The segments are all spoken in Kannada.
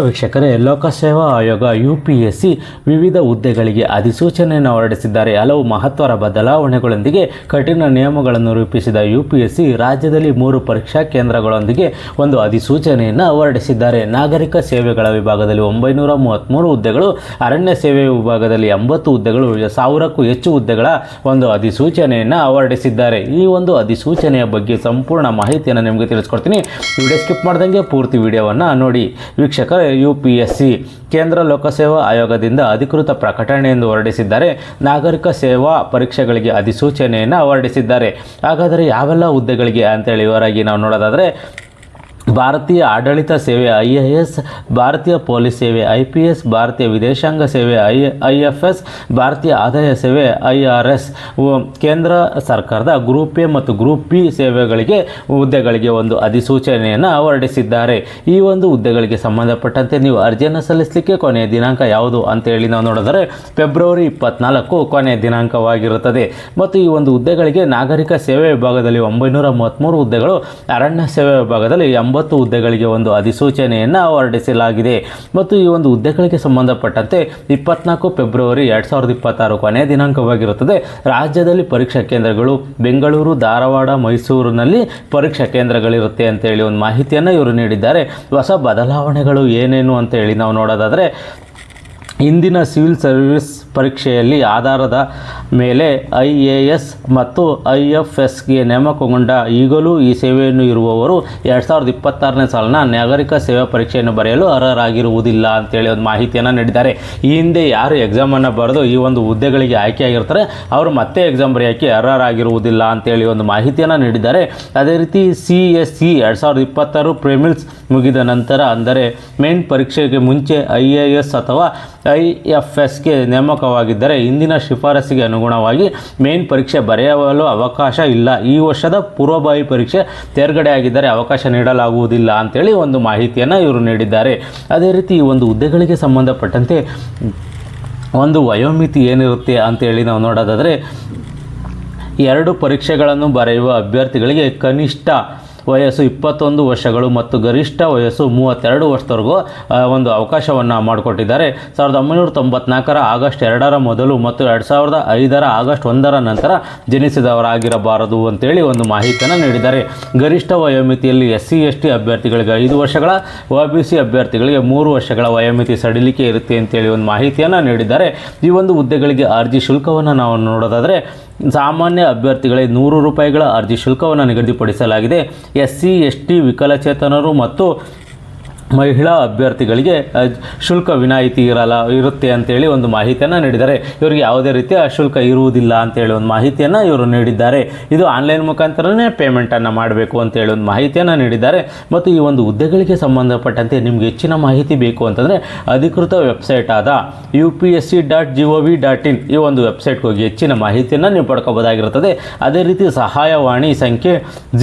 ವೀಕ್ಷಕರೇ, ಲೋಕಸೇವಾ ಆಯೋಗ UPSC ವಿವಿಧ ಹುದ್ದೆಗಳಿಗೆ ಅಧಿಸೂಚನೆಯನ್ನು ಹೊರಡಿಸಿದ್ದಾರೆ. ಹಲವು ಮಹತ್ವದ ಬದಲಾವಣೆಗಳೊಂದಿಗೆ ಕಠಿಣ ನಿಯಮಗಳನ್ನು ರೂಪಿಸಿದ UPSC ರಾಜ್ಯದಲ್ಲಿ 3 ಪರೀಕ್ಷಾ ಕೇಂದ್ರಗಳೊಂದಿಗೆ ಒಂದು ಅಧಿಸೂಚನೆಯನ್ನು ಹೊರಡಿಸಿದ್ದಾರೆ. ನಾಗರಿಕ ಸೇವೆಗಳ ವಿಭಾಗದಲ್ಲಿ 933 ಹುದ್ದೆಗಳು, ಅರಣ್ಯ ಸೇವೆ ವಿಭಾಗದಲ್ಲಿ 80 ಹುದ್ದೆಗಳು, 1000ಕ್ಕೂ ಹೆಚ್ಚು ಹುದ್ದೆಗಳ ಒಂದು ಅಧಿಸೂಚನೆಯನ್ನು ಹೊರಡಿಸಿದ್ದಾರೆ. ಈ ಒಂದು ಅಧಿಸೂಚನೆಯ ಬಗ್ಗೆ ಸಂಪೂರ್ಣ ಮಾಹಿತಿಯನ್ನು ನಿಮಗೆ ತಿಳಿಸ್ಕೊಡ್ತೀನಿ. ವಿಡಿಯೋ ಸ್ಕಿಪ್ ಮಾಡ್ದಂಗೆ ಪೂರ್ತಿ ವಿಡಿಯೋವನ್ನು ನೋಡಿ. ವೀಕ್ಷಕರೇ, UPSC ಕೇಂದ್ರ ಲೋಕಸೇವಾ ಆಯೋಗದಿಂದ ಅಧಿಕೃತ ಪ್ರಕಟಣೆಯನ್ನು ಹೊರಡಿಸಿದ್ದಾರೆ. ನಾಗರಿಕ ಸೇವಾ ಪರೀಕ್ಷೆಗಳಿಗೆ ಅಧಿಸೂಚನೆಯನ್ನು ಹೊರಡಿಸಿದ್ದಾರೆ. ಹಾಗಾದರೆ ಯಾವೆಲ್ಲ ಹುದ್ದೆಗಳಿಗೆ ಅಂತೇಳಿ ಇವರಾಗಿ ನಾವು ನೋಡೋದಾದರೆ, ಭಾರತೀಯ ಆಡಳಿತ ಸೇವೆ IAS, ಭಾರತೀಯ ಪೊಲೀಸ್ ಸೇವೆ IPS, ಭಾರತೀಯ ವಿದೇಶಾಂಗ ಸೇವೆ IFS, ಭಾರತೀಯ ಆದಾಯ ಸೇವೆ IRS, ಕೇಂದ್ರ ಸರ್ಕಾರದ ಗ್ರೂಪ್ A ಮತ್ತು ಗ್ರೂಪ್ B ಸೇವೆಗಳಿಗೆ ಹುದ್ದೆಗಳಿಗೆ ಒಂದು ಅಧಿಸೂಚನೆಯನ್ನು ಹೊರಡಿಸಿದ್ದಾರೆ. ಈ ಒಂದು ಹುದ್ದೆಗಳಿಗೆ ಸಂಬಂಧಪಟ್ಟಂತೆ ನೀವು ಅರ್ಜಿಯನ್ನು ಸಲ್ಲಿಸಲಿಕ್ಕೆ ಕೊನೆಯ ದಿನಾಂಕ ಯಾವುದು ಅಂತೇಳಿ ನಾವು ನೋಡಿದರೆ ಫೆಬ್ರವರಿ 24 ಕೊನೆಯ ದಿನಾಂಕವಾಗಿರುತ್ತದೆ. ಮತ್ತು ಈ ಒಂದು ಹುದ್ದೆಗಳಿಗೆ ನಾಗರಿಕ ಸೇವೆ ವಿಭಾಗದಲ್ಲಿ 933 ಹುದ್ದೆಗಳು, ಅರಣ್ಯ ಸೇವೆ ವಿಭಾಗದಲ್ಲಿ 80 ಹುದ್ದೆಗಳಿಗೆ ಒಂದು ಅಧಿಸೂಚನೆಯನ್ನು ಹೊರಡಿಸಲಾಗಿದೆ. ಮತ್ತು ಈ ಒಂದು ಹುದ್ದೆಗಳಿಗೆ ಸಂಬಂಧಪಟ್ಟಂತೆ 24 ಫೆಬ್ರವರಿ 2026 ಕೊನೆಯ ದಿನಾಂಕವಾಗಿರುತ್ತದೆ. ರಾಜ್ಯದಲ್ಲಿ ಪರೀಕ್ಷಾ ಕೇಂದ್ರಗಳು ಬೆಂಗಳೂರು, ಧಾರವಾಡ, ಮೈಸೂರಿನಲ್ಲಿ ಪರೀಕ್ಷಾ ಕೇಂದ್ರಗಳಿರುತ್ತೆ ಅಂತೇಳಿ ಒಂದು ಮಾಹಿತಿಯನ್ನು ಇವರು ನೀಡಿದ್ದಾರೆ. ಹೊಸ ಬದಲಾವಣೆಗಳು ಏನೇನು ಅಂತೇಳಿ ನಾವು ನೋಡೋದಾದರೆ, ಇಂದಿನ ಸಿವಿಲ್ ಸರ್ವಿಸ್ ಪರೀಕ್ಷೆಯಲ್ಲಿ ಆಧಾರದ ಮೇಲೆ IAS ಮತ್ತು IFSಗೆ ನೇಮಕಗೊಂಡ ಈಗಲೂ ಈ ಸೇವೆಯನ್ನು ಇರುವವರು 2026ನೇ ಸಾಲಿನ ನಾಗರಿಕ ಸೇವಾ ಪರೀಕ್ಷೆಯನ್ನು ಬರೆಯಲು ಅರ್ಹರಾಗಿರುವುದಿಲ್ಲ ಅಂತೇಳಿ ಒಂದು ಮಾಹಿತಿಯನ್ನು ನೀಡಿದ್ದಾರೆ. ಈ ಹಿಂದೆ ಯಾರು ಎಕ್ಸಾಮನ್ನು ಬರೆದು ಈ ಒಂದು ಹುದ್ದೆಗಳಿಗೆ ಆಯ್ಕೆಯಾಗಿರ್ತಾರೆ ಅವರು ಮತ್ತೆ ಎಕ್ಸಾಮ್ ಬರೆಯೋಕ್ಕೆ ಅರ್ಹರಾಗಿರುವುದಿಲ್ಲ ಅಂತೇಳಿ ಒಂದು ಮಾಹಿತಿಯನ್ನು ನೀಡಿದ್ದಾರೆ. ಅದೇ ರೀತಿ CSE 2026 ಪ್ರಿಲಿಮ್ಸ್ ಮುಗಿದ ನಂತರ, ಅಂದರೆ ಮೇನ್ ಪರೀಕ್ಷೆಗೆ ಮುಂಚೆ IAS ಅಥವಾ IFSಗೆ ನೇಮಕವಾಗಿದ್ದರೆ ಇಂದಿನ ಶಿಫಾರಸಿಗೆ ಅನುಗುಣವಾಗಿ ಮೇನ್ ಪರೀಕ್ಷೆ ಬರೆಯಲು ಅವಕಾಶ ಇಲ್ಲ. ಈ ವರ್ಷದ ಪೂರ್ವಭಾವಿ ಪರೀಕ್ಷೆ ತೇರ್ಗಡೆಯಾಗಿದ್ದರೆ ಅವಕಾಶ ನೀಡಲಾಗುವುದಿಲ್ಲ ಅಂತೇಳಿ ಒಂದು ಮಾಹಿತಿಯನ್ನು ಇವರು ನೀಡಿದ್ದಾರೆ. ಅದೇ ರೀತಿ ಈ ಒಂದು ಹುದ್ದೆಗಳಿಗೆ ಸಂಬಂಧಪಟ್ಟಂತೆ ಒಂದು ವಯೋಮಿತಿ ಏನಿರುತ್ತೆ ಅಂತೇಳಿ ನಾವು ನೋಡೋದಾದರೆ, 2 ಪರೀಕ್ಷೆಗಳನ್ನು ಬರೆಯುವ ಅಭ್ಯರ್ಥಿಗಳಿಗೆ ಕನಿಷ್ಠ ವಯಸ್ಸು 21 ವರ್ಷಗಳು ಮತ್ತು ಗರಿಷ್ಠ ವಯಸ್ಸು 32 ವರ್ಷದವರೆಗೂ ಒಂದು ಅವಕಾಶವನ್ನು ಮಾಡಿಕೊಟ್ಟಿದ್ದಾರೆ. 1994 ಆಗಸ್ಟ್ 2ರ ಮೊದಲು ಮತ್ತು 2005ರ ಆಗಸ್ಟ್ 1ರ ನಂತರ ಜನಿಸಿದವರಾಗಿರಬಾರದು ಅಂತೇಳಿ ಒಂದು ಮಾಹಿತಿಯನ್ನು ನೀಡಿದ್ದಾರೆ. ಗರಿಷ್ಠ ವಯೋಮಿತಿಯಲ್ಲಿ SC ST ಅಭ್ಯರ್ಥಿಗಳಿಗೆ 5 ವರ್ಷಗಳ, OBC ಅಭ್ಯರ್ಥಿಗಳಿಗೆ 3 ವರ್ಷಗಳ ವಯೋಮಿತಿ ಸಡಿಲಿಕೆ ಇರುತ್ತೆ ಅಂತೇಳಿ ಒಂದು ಮಾಹಿತಿಯನ್ನು ನೀಡಿದ್ದಾರೆ. ಈ ಒಂದು ಹುದ್ದೆಗಳಿಗೆ ಅರ್ಜಿ ಶುಲ್ಕವನ್ನು ನಾವು ನೋಡೋದಾದರೆ, ಸಾಮಾನ್ಯ ಅಭ್ಯರ್ಥಿಗಳಿಗೆ 100 ರೂಪಾಯಿಗಳ ಅರ್ಜಿ ಶುಲ್ಕವನ್ನು ನಿಗದಿಪಡಿಸಲಾಗಿದೆ. SC ST ವಿಕಲಚೇತನರು ಮತ್ತು ಮಹಿಳಾ ಅಭ್ಯರ್ಥಿಗಳಿಗೆ ಶುಲ್ಕ ವಿನಾಯಿತಿ ಇರುತ್ತೆ ಅಂತೇಳಿ ಒಂದು ಮಾಹಿತಿಯನ್ನು ನೀಡಿದ್ದಾರೆ. ಇವರಿಗೆ ಯಾವುದೇ ರೀತಿಯ ಶುಲ್ಕ ಇರುವುದಿಲ್ಲ ಅಂತೇಳಿ ಒಂದು ಮಾಹಿತಿಯನ್ನು ಇವರು ನೀಡಿದ್ದಾರೆ. ಇದು ಆನ್ಲೈನ್ ಮುಖಾಂತರನೇ ಪೇಮೆಂಟನ್ನು ಮಾಡಬೇಕು ಅಂತೇಳಿ ಒಂದು ಮಾಹಿತಿಯನ್ನು ನೀಡಿದ್ದಾರೆ. ಮತ್ತು ಈ ಒಂದು ಹುದ್ದೆಗಳಿಗೆ ಸಂಬಂಧಪಟ್ಟಂತೆ ನಿಮಗೆ ಹೆಚ್ಚಿನ ಮಾಹಿತಿ ಬೇಕು ಅಂತಂದರೆ ಅಧಿಕೃತ ವೆಬ್ಸೈಟ್ ಆದ upsc.gov.in ಈ ಒಂದು ವೆಬ್ಸೈಟ್ಗೆ ಹೋಗಿ ಹೆಚ್ಚಿನ ಮಾಹಿತಿಯನ್ನು ನೀವು ಪಡ್ಕೋಬೋದಾಗಿರುತ್ತದೆ. ಅದೇ ರೀತಿ ಸಹಾಯವಾಣಿ ಸಂಖ್ಯೆ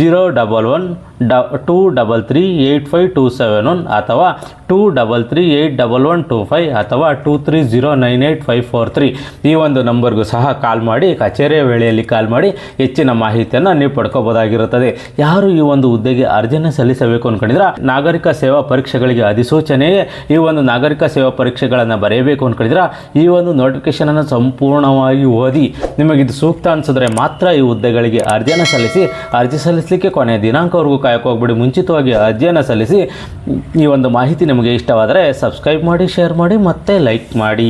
011-233-85271 ಅಥವಾ 233-81125 ಅಥವಾ 230-98543 ಈ ಒಂದು ನಂಬರ್ಗೂ ಸಹ ಕಾಲ್ ಮಾಡಿ, ಕಚೇರಿಯ ವೇಳೆಯಲ್ಲಿ ಕಾಲ್ ಮಾಡಿ ಹೆಚ್ಚಿನ ಮಾಹಿತಿಯನ್ನು ನೀವು ಪಡ್ಕೋಬೋದಾಗಿರುತ್ತದೆ. ಯಾರು ಈ ಒಂದು ಹುದ್ದೆಗೆ ಅರ್ಜಿಯನ್ನು ಸಲ್ಲಿಸಬೇಕು ಅಂದ್ಕೊಂಡಿದ್ರೆ, ನಾಗರಿಕ ಸೇವಾ ಪರೀಕ್ಷೆಗಳಿಗೆ ಅಧಿಸೂಚನೆಯೇ ಈ ಒಂದು ನಾಗರಿಕ ಸೇವಾ ಪರೀಕ್ಷೆಗಳನ್ನು ಬರೆಯಬೇಕು ಅಂದ್ಕೊಂಡಿದ್ರೆ ಈ ಒಂದು ನೋಟಿಫಿಕೇಶನನ್ನು ಸಂಪೂರ್ಣವಾಗಿ ಓದಿ ನಿಮಗಿದು ಸೂಕ್ತ ಅನಿಸಿದ್ರೆ ಮಾತ್ರ ಈ ಹುದ್ದೆಗಳಿಗೆ ಅರ್ಜಿಯನ್ನು ಸಲ್ಲಿಸಿ. ಅರ್ಜಿ ಸಲ್ಲಿಸಲಿಕ್ಕೆ ಕೊನೆಯ ದಿನಾಂಕವರೆಗೂ ಕಾಯಕ್ಕೆ ಹೋಗ್ಬಿಡಿ, ಮುಂಚಿತವಾಗಿ ಅರ್ಜಿಯನ್ನು ಸಲ್ಲಿಸಿ. ಈ ಒಂದು ಮಾಹಿತಿ ನಿಮಗೆ ಇಷ್ಟವಾದರೆ ಸಬ್ಸ್ಕ್ರೈಬ್ ಮಾಡಿ, ಶೇರ್ ಮಾಡಿ ಮತ್ತು ಲೈಕ್ ಮಾಡಿ.